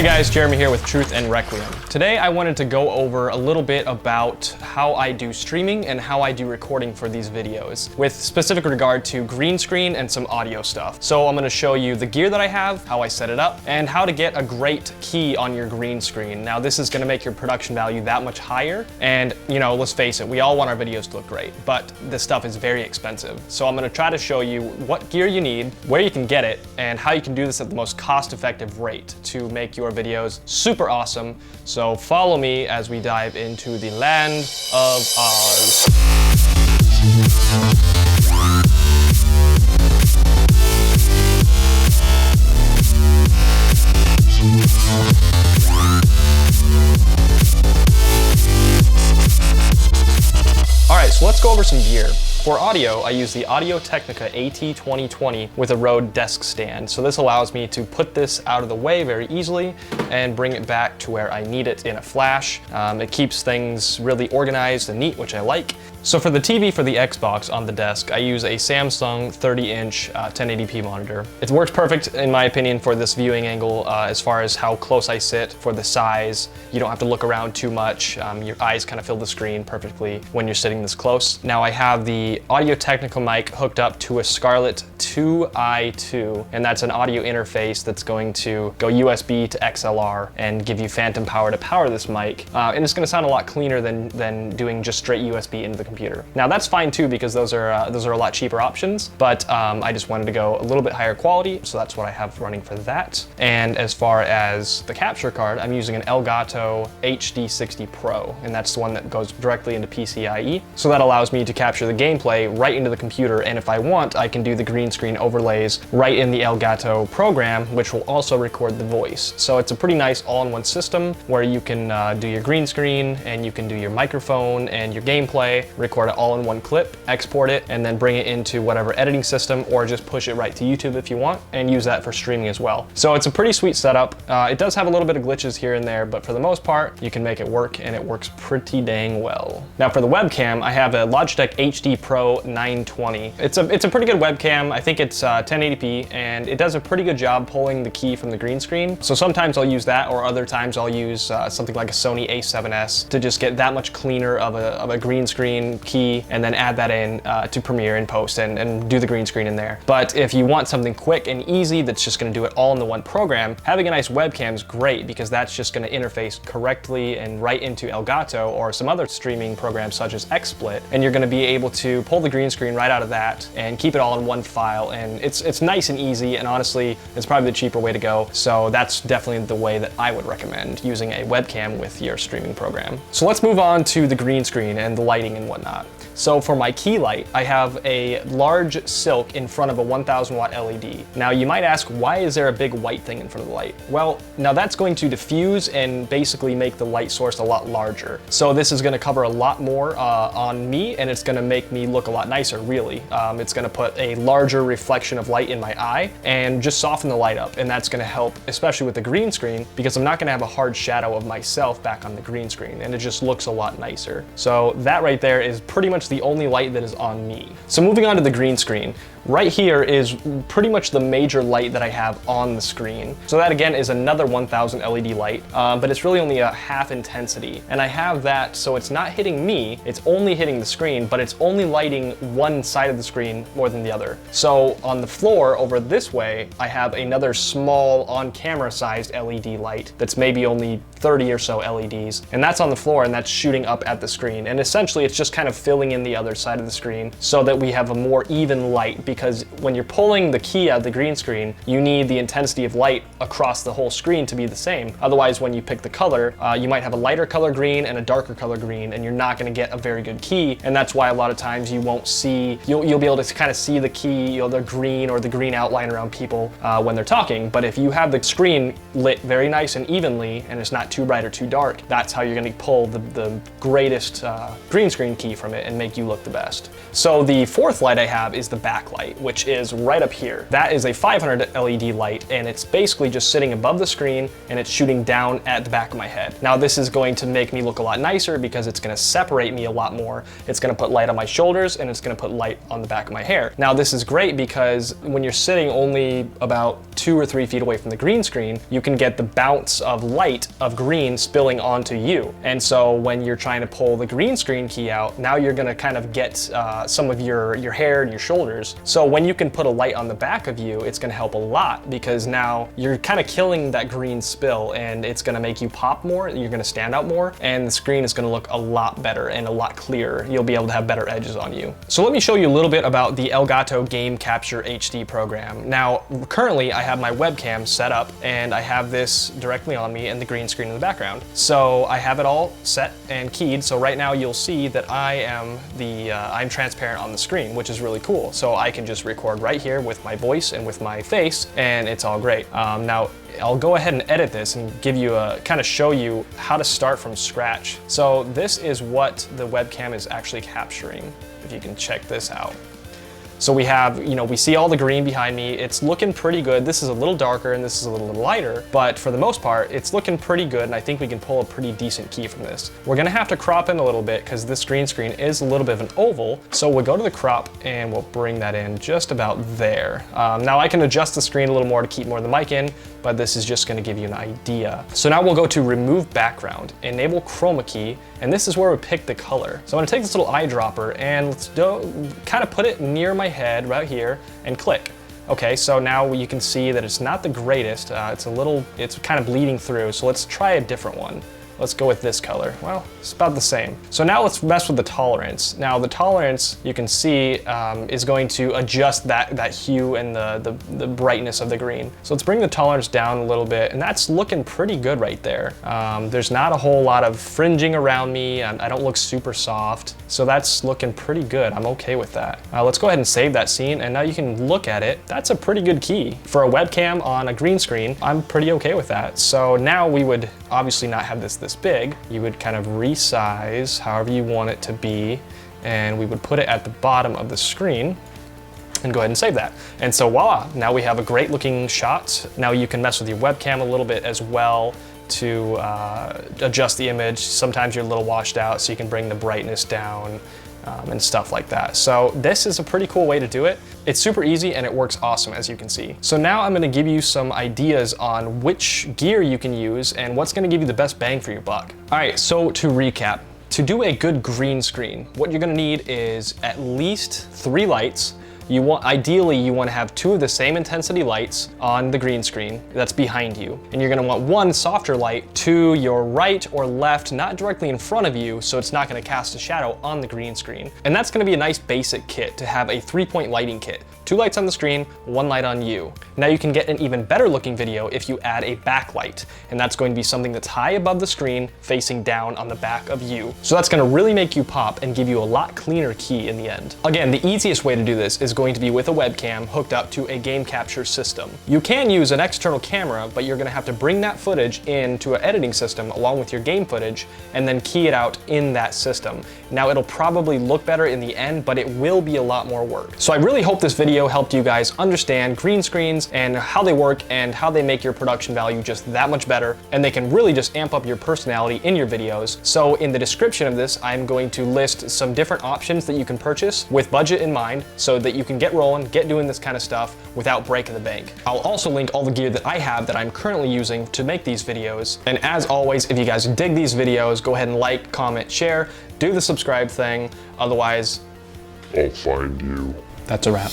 Hey guys, Jeremy here with Truth and Requiem. Today I wanted to go over a little bit about how I do streaming and how I do recording for these videos, with specific regard to green screen and some audio stuff. So I'm going to show you the gear that I have, how I set it up, and how to get a great key on your green screen. Now this is going to make your production value that much higher, and you know, let's face it, we all want our videos to look great, but this stuff is very expensive. So I'm going to try to show you what gear you need, where you can get it, and how you can do this at the most cost-effective rate to make your videos super awesome. So follow me as we dive into the land of Oz. All right, so let's go over some gear. For audio, I use the Audio-Technica AT2020 with a Rode desk stand. So this allows me to put this out of the way very easily and bring it back to where I need it in a flash. It keeps things really organized and neat, which I like. So for the TV for the Xbox on the desk, I use a Samsung 30-inch 1080p monitor. It works perfect, in my opinion, for this viewing angle as far as how close I sit, for the size. You don't have to look around too much. Your eyes kind of fill the screen perfectly when you're sitting this close. Now I have the Audio-Technica mic hooked up to a Scarlett 2i2, and that's an audio interface that's going to go USB to XLR and give you phantom power to power this mic. And it's going to sound a lot cleaner than doing just straight USB into the computer. Now that's fine too, because those are a lot cheaper options, but I just wanted to go a little bit higher quality, so that's what I have running for that. And as far as the capture card, I'm using an Elgato HD60 Pro, and that's the one that goes directly into PCIe. So that allows me to capture the gameplay right into the computer, and if I want, I can do the green screen overlays right in the Elgato program, which will also record the voice. So it's a pretty nice all-in-one system where you can do your green screen, and you can do your microphone and your gameplay, record it all in one clip, export it, and then bring it into whatever editing system, or just push it right to YouTube if you want, and use that for streaming as well. So it's a pretty sweet setup. It does have a little bit of glitches here and there, but for the most part, you can make it work, and it works pretty dang well. Now for the webcam, I have a Logitech HD Pro 920. It's a pretty good webcam. I think it's 1080p, and it does a pretty good job pulling the key from the green screen. So sometimes I'll use that, or other times I'll use something like a Sony a7S to just get that much cleaner of a green screen key, and then add that in to Premiere and post and do the green screen in there. But if you want something quick and easy that's just going to do it all in the one program, having a nice webcam is great, because that's just going to interface correctly and right into Elgato or some other streaming programs such as XSplit, and you're going to be able to pull the green screen right out of that and keep it all in one file. And it's nice and easy, and honestly, it's probably the cheaper way to go. So that's definitely the way that I would recommend using a webcam with your streaming program. So let's move on to the green screen and the lighting and whatnot. So for my key light, I have a large silk in front of a 1000 watt LED. Now you might ask, why is there a big white thing in front of the light? Well, now that's going to diffuse and basically make the light source a lot larger. So this is going to cover a lot more on me, and it's going to make me look a lot nicer, really. It's going to put a larger reflection of light in my eye and just soften the light up, and that's going to help, especially with the green screen, because I'm not going to have a hard shadow of myself back on the green screen, and it just looks a lot nicer. So that right there is pretty much the only light that is on me. So moving on to the green screen, right here is pretty much the major light that I have on the screen. So that again is another 1000 LED light, but it's really only a half intensity. And I have that so it's not hitting me, it's only hitting the screen, but it's only lighting one side of the screen more than the other. So on the floor over this way, I have another small on-camera sized LED light that's maybe only 30 or so LEDs, and that's on the floor, and that's shooting up at the screen. And essentially it's just kind of filling in the other side of the screen so that we have a more even light, because when you're pulling the key out of the green screen, you need the intensity of light across the whole screen to be the same. Otherwise, when you pick the color, you might have a lighter color green and a darker color green, and you're not going to get a very good key. And that's why a lot of times you won't see, you'll be able to kind of see the key, the green or the green outline around people when they're talking. But if you have the screen lit very nice and evenly, and it's not too bright or too dark, that's how you're going to pull the greatest green screen key from it and make you look the best. So the fourth light I have is the backlight. backlight, which is right up here. That is a 500 LED light, and it's basically just sitting above the screen and it's shooting down at the back of my head. Now this is going to make me look a lot nicer because it's going to separate me a lot more. It's going to put light on my shoulders and it's going to put light on the back of my hair. Now this is great because when you're sitting only about 2 or 3 feet away from the green screen, you can get the bounce of light of green spilling onto you. And so when you're trying to pull the green screen key out, now you're going to kind of get some of your hair and your shoulders. So when you can put a light on the back of you, it's going to help a lot because now you're kind of killing that green spill and it's going to make you pop more. You're going to stand out more and the screen is going to look a lot better and a lot clearer. You'll be able to have better edges on you. So let me show you a little bit about the Elgato Game Capture HD program. Now currently I have my webcam set up and I have this directly on me and the green screen in the background. So I have it all set and keyed. So right now you'll see that I'm transparent on the screen, which is really cool. So I can just record right here with my voice and with my face and it's all great. Now I'll go ahead and edit this and give you kind of show you how to start from scratch. So this is what the webcam is actually capturing, if you can check this out. So we have, we see all the green behind me. It's looking pretty good. This is a little darker and this is a little lighter, but for the most part, it's looking pretty good. And I think we can pull a pretty decent key from this. We're gonna have to crop in a little bit because this green screen is a little bit of an oval. So we'll go to the crop and we'll bring that in just about there. Now I can adjust the screen a little more to keep more of the mic in, but this is just gonna give you an idea. So now we'll go to remove background, enable chroma key, and this is where we pick the color. So I'm gonna take this little eyedropper and let's kind of put it near my head right here and click. Okay, so now you can see that it's not the greatest. It's kind of bleeding through. So let's try a different one. Let's go with this color. Well, it's about the same. So now let's mess with the tolerance. Now the tolerance, you can see, is going to adjust that hue and the brightness of the green. So let's bring the tolerance down a little bit, and that's looking pretty good right there. There's not a whole lot of fringing around me. I don't look super soft. So that's looking pretty good. I'm okay with that. Let's go ahead and save that scene, and now you can look at it. That's a pretty good key. For a webcam on a green screen, I'm pretty okay with that. So now we would obviously not have this big. You would kind of resize however you want it to be, and we would put it at the bottom of the screen and go ahead and save that. And so voila, now we have a great looking shot. Now you can mess with your webcam a little bit as well to adjust the image. Sometimes you're a little washed out, so you can bring the brightness down and stuff like that. So this is a pretty cool way to do it. It's super easy and it works awesome, as you can see. So now I'm gonna give you some ideas on which gear you can use and what's gonna give you the best bang for your buck. All right, so to recap, to do a good green screen, what you're gonna need is at least 3 lights. Ideally, you want to have 2 of the same intensity lights on the green screen that's behind you. And you're going to want 1 softer light to your right or left, not directly in front of you, so it's not going to cast a shadow on the green screen. And that's going to be a nice basic kit to have a 3-point lighting kit. 2 lights on the screen, 1 light on you. Now you can get an even better looking video if you add a backlight, and that's going to be something that's high above the screen facing down on the back of you. So that's going to really make you pop and give you a lot cleaner key in the end. Again, the easiest way to do this is going to be with a webcam hooked up to a game capture system. You can use an external camera, but you're going to have to bring that footage into an editing system along with your game footage and then key it out in that system. Now it'll probably look better in the end, but it will be a lot more work. So I really hope this video helped you guys understand green screens and how they work and how they make your production value just that much better, and they can really just amp up your personality in your videos. So in the description of this, I'm going to list some different options that you can purchase with budget in mind so that you can get rolling, get doing this kind of stuff without breaking the bank. I'll also link all the gear that I have that I'm currently using to make these videos. And as always, if you guys dig these videos, go ahead and like, comment, share, do the subscribe thing. Otherwise, I'll find you. That's a wrap.